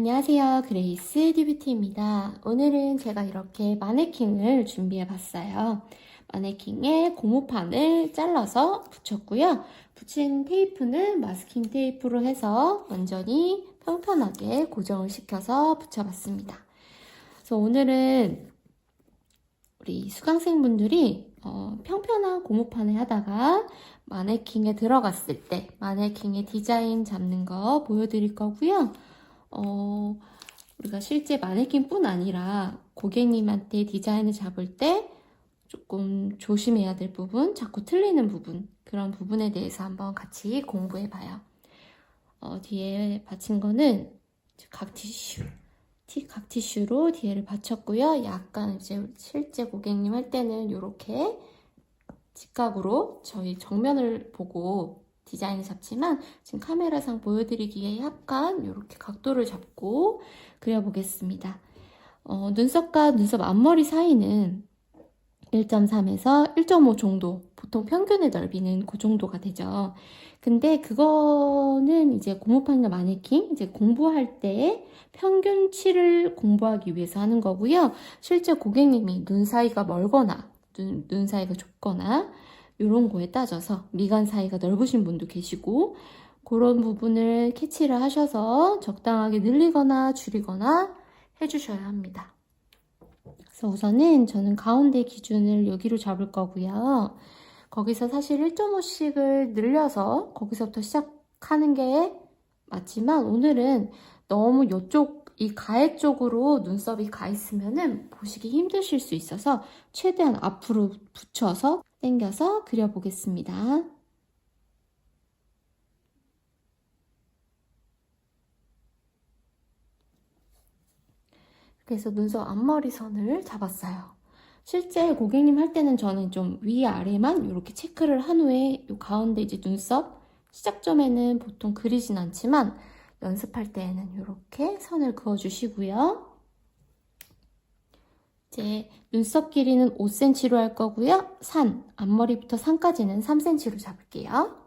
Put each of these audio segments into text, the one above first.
안녕하세요. 그레이스 듀뷰티입니다. 오늘은 제가 이렇게 마네킹을 준비해 봤어요. 마네킹에 고무판을 잘라서 붙였고요. 붙인 테이프는 마스킹 테이프로 해서 완전히 평평하게 고정을 시켜서 붙여봤습니다. 그래서 오늘은 우리 수강생분들이 평평한 고무판을 하다가 마네킹에 들어갔을 때 마네킹의 디자인 잡는 거 보여드릴 거고요. 우리가 실제 마네킹뿐 아니라 고객님한테 디자인을 잡을 때 조금 조심해야 될 부분, 자꾸 틀리는 부분, 그런 부분에 대해서 한번 같이 공부해 봐요. 뒤에 받친 거는 각 티슈로 뒤에를 받쳤고요. 약간 이제 실제 고객님 할 때는 이렇게 직각으로 저희 정면을 보고 디자인을 잡지만 지금 카메라상 보여드리기에 약간 이렇게 각도를 잡고 그려보겠습니다. 눈썹과 눈썹 앞머리 사이는 1.3에서 1.5 정도, 보통 평균의 넓이는 그 정도가 되죠. 근데 그거는 이제 고무판과 마네킹, 이제 공부할 때 평균치를 공부하기 위해서 하는 거고요. 실제 고객님이 눈 사이가 멀거나 눈 사이가 좁거나 이런 거에 따져서 미간 사이가 넓으신 분도 계시고 그런 부분을 캐치를 하셔서 적당하게 늘리거나 줄이거나 해주셔야 합니다. 그래서 우선은 저는 가운데 기준을 여기로 잡을 거고요. 거기서 사실 1.5씩을 늘려서 거기서부터 시작하는 게 맞지만 오늘은 너무 이쪽 이 가해 쪽으로 눈썹이 가 있으면은 보시기 힘드실 수 있어서 최대한 앞으로 붙여서 당겨서 그려보겠습니다. 그래서 눈썹 앞머리 선을 잡았어요. 실제 고객님 할 때는 저는 좀 위아래만 이렇게 체크를 한 후에 이 가운데 이제 눈썹 시작점에는 보통 그리진 않지만 연습할 때에는 이렇게 선을 그어주시고요. 이제 눈썹 길이는 5cm로 할 거고요. 앞머리부터 산까지는 3cm로 잡을게요.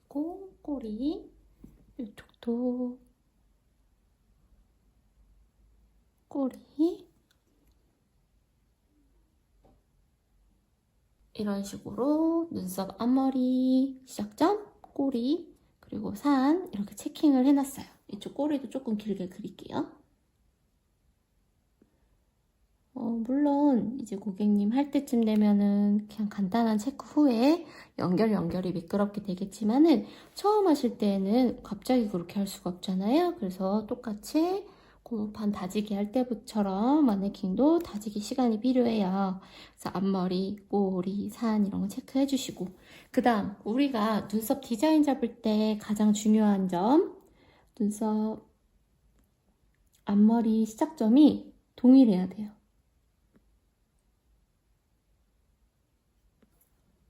그리고 꼬리, 이쪽도 꼬리, 이런 식으로 눈썹 앞머리, 시작점, 꼬리, 그리고 이렇게 체킹을 해놨어요. 이쪽 꼬리도 조금 길게 그릴게요. 물론 이제 고객님 할 때쯤 되면은 그냥 간단한 체크 후에 연결이 미끄럽게 되겠지만은 처음 하실 때는 갑자기 그렇게 할 수가 없잖아요. 그래서 똑같이 고무판 다지기 할 때처럼 마네킹도 다지기 시간이 필요해요. 그래서 앞머리, 꼬리, 이런 거 체크해 주시고 그 다음 우리가 눈썹 디자인 잡을 때 가장 중요한 점 눈썹 앞머리 시작점이 동일해야 돼요.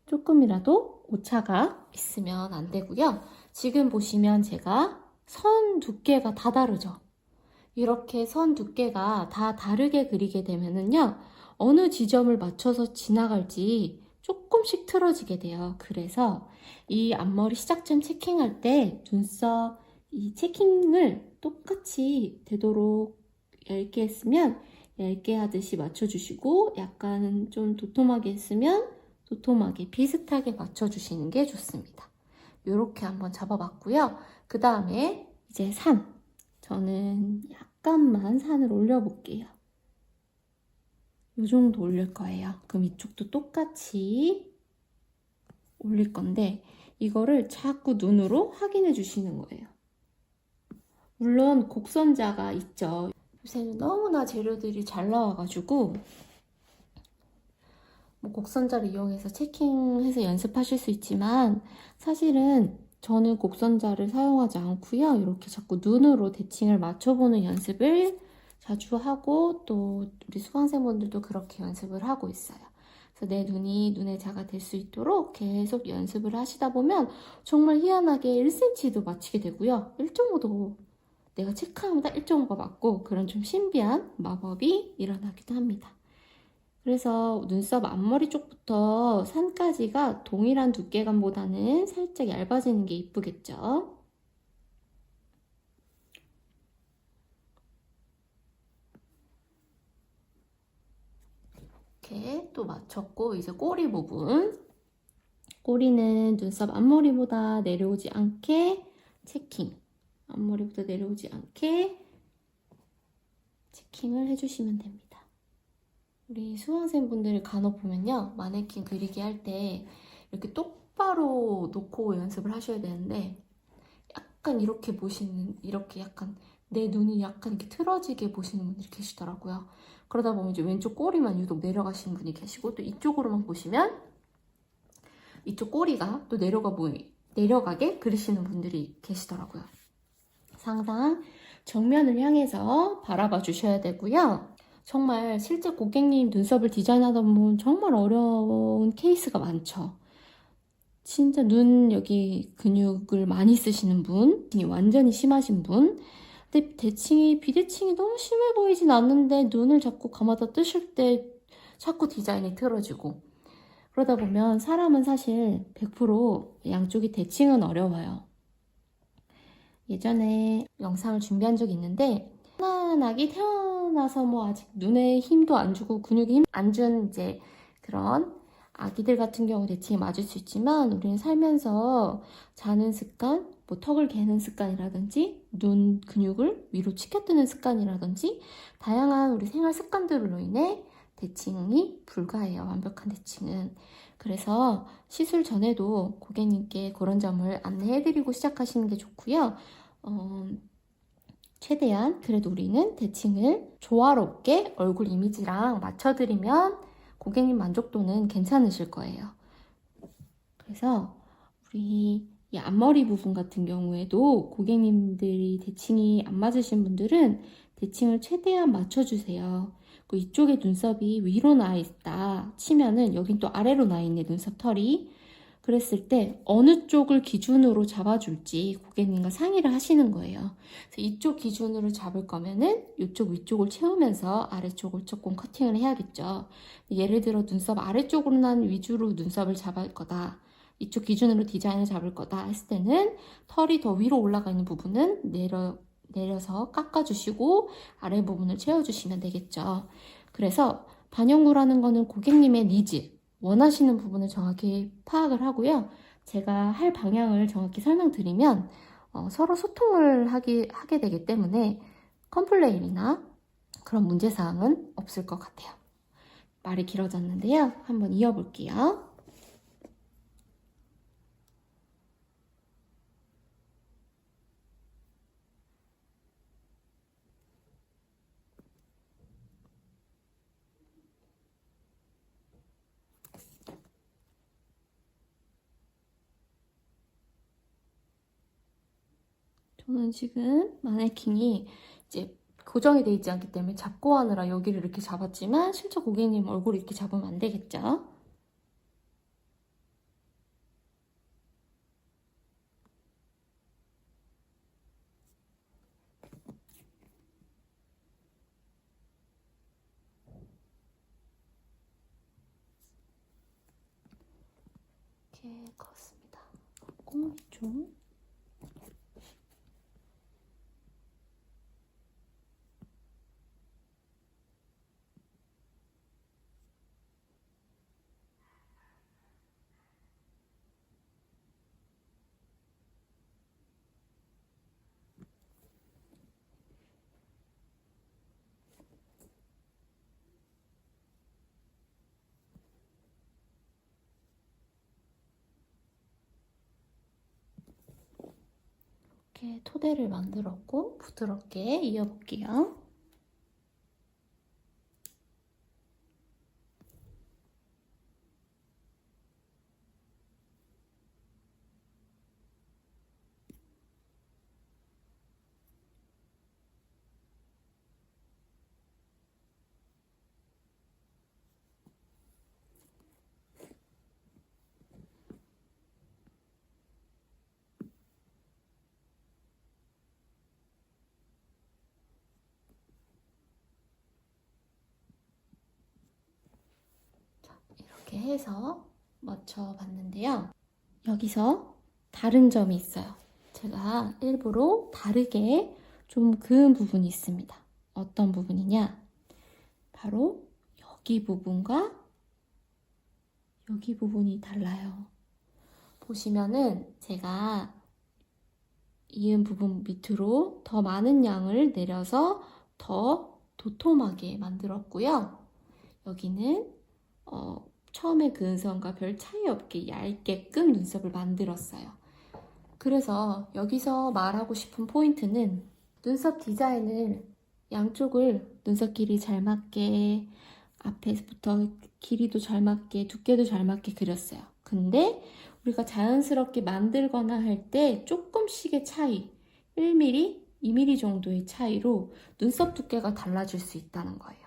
조금이라도 오차가 있으면 안 되고요. 지금 보시면 제가 선 두께가 다 다르죠. 이렇게 선 두께가 다 다르게 그리게 되면은요. 어느 지점을 맞춰서 지나갈지 조금씩 틀어지게 돼요. 그래서 이 앞머리 시작점 체킹할 때 눈썹 이 체킹을 똑같이 되도록 얇게 했으면 얇게 하듯이 맞춰주시고 약간 좀 도톰하게 했으면 도톰하게 비슷하게 맞춰주시는 게 좋습니다. 이렇게 한번 잡아봤고요. 그 다음에 이제 저는 약간만 산을 올려볼게요. 이 정도 올릴 거예요. 그럼 이쪽도 똑같이 올릴 건데 이거를 자꾸 눈으로 확인해 주시는 거예요. 물론 곡선자가 있죠. 요새는 너무나 재료들이 잘 나와가지고 곡선자를 이용해서 체킹해서 연습하실 수 있지만 사실은 저는 곡선자를 사용하지 않고요. 이렇게 자꾸 눈으로 대칭을 맞춰보는 연습을 자주 하고 또 우리 수강생분들도 그렇게 연습을 하고 있어요. 그래서 내 눈이 눈의 자가 될 수 있도록 계속 연습을 하시다 보면 정말 희한하게 1cm도 맞추게 되고요. 1.5도 내가 체크합니다. 1.5가 맞고 그런 좀 신비한 마법이 일어나기도 합니다. 그래서 눈썹 앞머리 쪽부터 산까지가 동일한 두께감보다는 살짝 얇아지는 게 이쁘겠죠? 이렇게 또 맞췄고 이제 꼬리 부분. 꼬리는 눈썹 앞머리보다 내려오지 않게 체킹. 앞머리보다 내려오지 않게 체킹을 해주시면 됩니다. 우리 수강생분들을 간혹 보면요. 마네킹 그리기 할 때 이렇게 똑바로 놓고 연습을 하셔야 되는데 약간 이렇게 보시는, 이렇게 약간 내 눈이 약간 이렇게 틀어지게 보시는 분들이 계시더라고요. 그러다 보면 이제 왼쪽 꼬리만 유독 내려가시는 분이 계시고 또 이쪽으로만 보시면 이쪽 꼬리가 또 내려가게 그리시는 분들이 계시더라고요. 항상 정면을 향해서 바라봐 주셔야 되고요. 정말 실제 고객님 눈썹을 디자인하다 보면 정말 어려운 케이스가 많죠. 진짜 눈 여기 근육을 많이 쓰시는 분, 완전히 심하신 분, 근데 비대칭이 너무 심해 보이진 않는데 눈을 자꾸 감아다 뜨실 때 자꾸 디자인이 틀어지고 그러다 보면 사람은 사실 100% 양쪽이 대칭은 어려워요. 예전에 영상을 준비한 적이 있는데 편안하게 태어나서 뭐 아직 눈에 힘도 안 주고 근육에 힘 안 준 이제 그런 아기들 같은 경우 대칭이 맞을 수 있지만 우리는 살면서 자는 습관, 뭐 턱을 개는 습관이라든지 눈 근육을 위로 치켜뜨는 습관이라든지 다양한 우리 생활 습관들로 인해 대칭이 불가해요. 완벽한 대칭은. 그래서 시술 전에도 고객님께 그런 점을 안내해드리고 시작하시는 게 좋고요. 최대한 그래도 우리는 대칭을 조화롭게 얼굴 이미지랑 맞춰드리면 고객님 만족도는 괜찮으실 거예요. 그래서 우리 이 앞머리 부분 같은 경우에도 고객님들이 대칭이 안 맞으신 분들은 대칭을 최대한 맞춰주세요. 이쪽에 눈썹이 위로 나 있다 치면은 여긴 또 아래로 나 있네 눈썹 털이. 그랬을 때 어느 쪽을 기준으로 잡아줄지 고객님과 상의를 하시는 거예요. 그래서 이쪽 기준으로 잡을 거면은 이쪽 위쪽을 채우면서 아래쪽을 조금 커팅을 해야겠죠. 예를 들어 눈썹 아래쪽으로만 위주로 눈썹을 잡을 거다. 이쪽 기준으로 디자인을 잡을 거다 했을 때는 털이 더 위로 올라가 있는 부분은 내려서 깎아주시고 아래 부분을 채워주시면 되겠죠. 그래서 반영구라는 거는 고객님의 니즈, 원하시는 부분을 정확히 파악을 하고요. 제가 할 방향을 정확히 설명드리면 서로 소통을 하게 되기 때문에 컴플레인이나 그런 문제사항은 없을 것 같아요. 말이 길어졌는데요. 한번 이어볼게요. 저는 지금 마네킹이 이제 고정이 되어 있지 않기 때문에 잡고 하느라 여기를 이렇게 잡았지만 실제 고객님 얼굴을 이렇게 잡으면 안 되겠죠? 이렇게 컸습니다. 꽁좀 이렇게 토대를 만들었고 부드럽게 이어볼게요. 이렇게 해서 맞춰봤는데요. 여기서 다른 점이 있어요. 제가 일부러 다르게 좀 그은 부분이 있습니다. 어떤 부분이냐? 바로 여기 부분과 여기 부분이 달라요. 보시면은 제가 이은 부분 밑으로 더 많은 양을 내려서 더 도톰하게 만들었고요. 여기는 처음에 그은 선과 별 차이 없게 얇게끔 눈썹을 만들었어요. 그래서 여기서 말하고 싶은 포인트는 눈썹 디자인을 양쪽을 눈썹 길이 잘 맞게 앞에서부터 길이도 잘 맞게 두께도 잘 맞게 그렸어요. 근데 우리가 자연스럽게 만들거나 할 때 조금씩의 차이 1mm, 2mm 정도의 차이로 눈썹 두께가 달라질 수 있다는 거예요.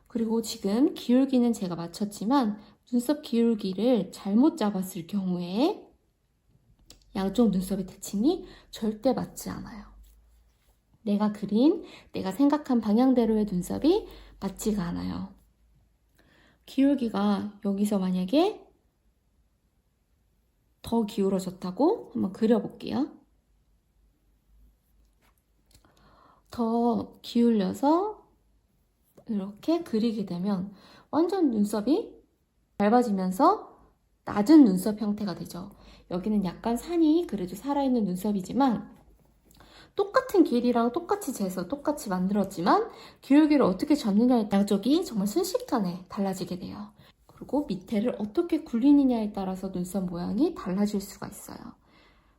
그리고 지금 기울기는 제가 맞췄지만 눈썹 기울기를 잘못 잡았을 경우에 양쪽 눈썹의 대칭이 절대 맞지 않아요. 내가 그린, 내가 생각한 방향대로의 눈썹이 맞지가 않아요. 기울기가 여기서 만약에 더 기울어졌다고 한번 그려볼게요. 더 기울여서 이렇게 그리게 되면 완전 눈썹이 얇아지면서 낮은 눈썹 형태가 되죠. 여기는 약간 산이 그래도 살아있는 눈썹이지만 똑같은 길이랑 똑같이 재서 똑같이 만들었지만 기울기를 어떻게 잡느냐에 따라 양쪽이 정말 순식간에 달라지게 돼요. 그리고 밑에를 어떻게 굴리느냐에 따라서 눈썹 모양이 달라질 수가 있어요.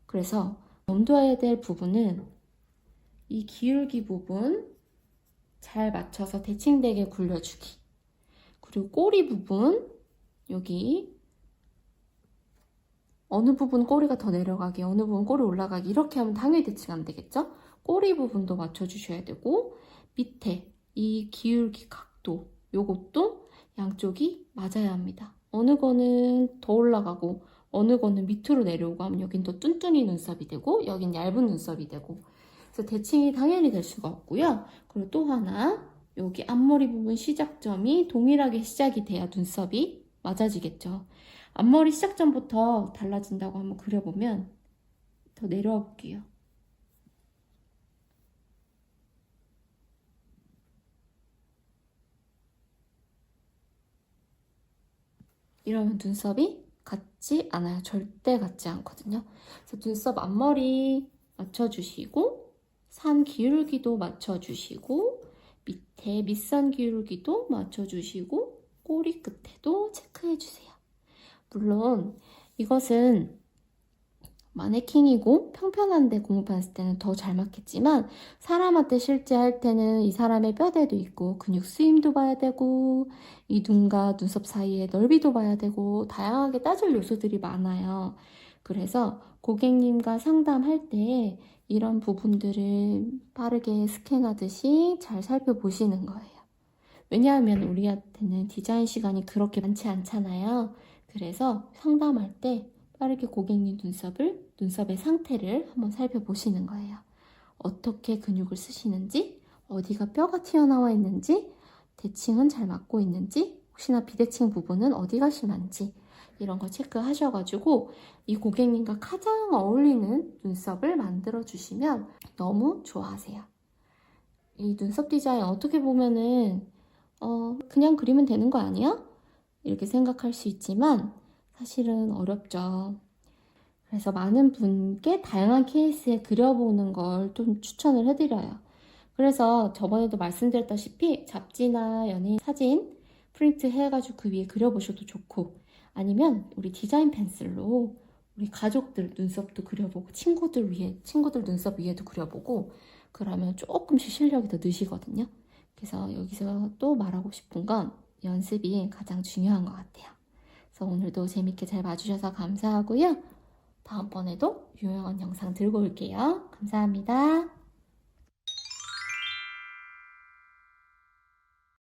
그래서 염두해야 될 부분은 이 기울기 부분 잘 맞춰서 대칭되게 굴려주기. 그리고 꼬리 부분 여기 어느 부분 꼬리가 더 내려가기, 어느 부분 꼬리 올라가기 이렇게 하면 당연히 대칭 안 되겠죠? 꼬리 부분도 맞춰주셔야 되고 밑에 이 기울기 각도 요것도 양쪽이 맞아야 합니다. 어느 거는 더 올라가고 어느 거는 밑으로 내려오고 하면 여긴 더 뚠뚠이 눈썹이 되고 여긴 얇은 눈썹이 되고 그래서 대칭이 당연히 될 수가 없고요. 그리고 또 하나 여기 앞머리 부분 시작점이 동일하게 시작이 돼야 눈썹이 맞아지겠죠. 앞머리 시작점부터 달라진다고 한번 그려보면 더 내려와 볼게요. 이러면 눈썹이 같지 않아요. 절대 같지 않거든요. 그래서 눈썹 앞머리 맞춰주시고 산 기울기도 맞춰주시고 밑에 밑산 기울기도 맞춰주시고 꼬리 끝에도 체크해주세요. 물론 이것은 마네킹이고 평평한데 공부했을 때는 더 잘 맞겠지만 사람한테 실제 할 때는 이 사람의 뼈대도 있고 근육 수임도 봐야 되고 이 눈과 눈썹 사이의 넓이도 봐야 되고 다양하게 따질 요소들이 많아요. 그래서 고객님과 상담할 때 이런 부분들을 빠르게 스캔하듯이 잘 살펴보시는 거예요. 왜냐하면 우리한테는 디자인 시간이 그렇게 많지 않잖아요. 그래서 상담할 때 빠르게 고객님 눈썹의 상태를 한번 살펴보시는 거예요. 어떻게 근육을 쓰시는지, 어디가 뼈가 튀어나와 있는지, 대칭은 잘 맞고 있는지, 혹시나 비대칭 부분은 어디가 심한지 이런 거 체크하셔가지고 이 고객님과 가장 어울리는 눈썹을 만들어주시면 너무 좋아하세요. 이 눈썹 디자인 어떻게 보면은 그냥 그리면 되는 거 아니야? 이렇게 생각할 수 있지만 사실은 어렵죠. 그래서 많은 분께 다양한 케이스에 그려보는 걸 좀 추천을 해드려요. 그래서 저번에도 말씀드렸다시피 잡지나 연예인 사진 프린트 해가지고 그 위에 그려보셔도 좋고 아니면 우리 디자인 펜슬로 우리 가족들 눈썹도 그려보고 친구들 눈썹 위에도 그려보고 그러면 조금씩 실력이 더 느시거든요. 그래서 여기서 또 말하고 싶은 건 연습이 가장 중요한 것 같아요. 그래서 오늘도 재밌게 잘 봐주셔서 감사하고요. 다음번에도 유용한 영상 들고 올게요. 감사합니다.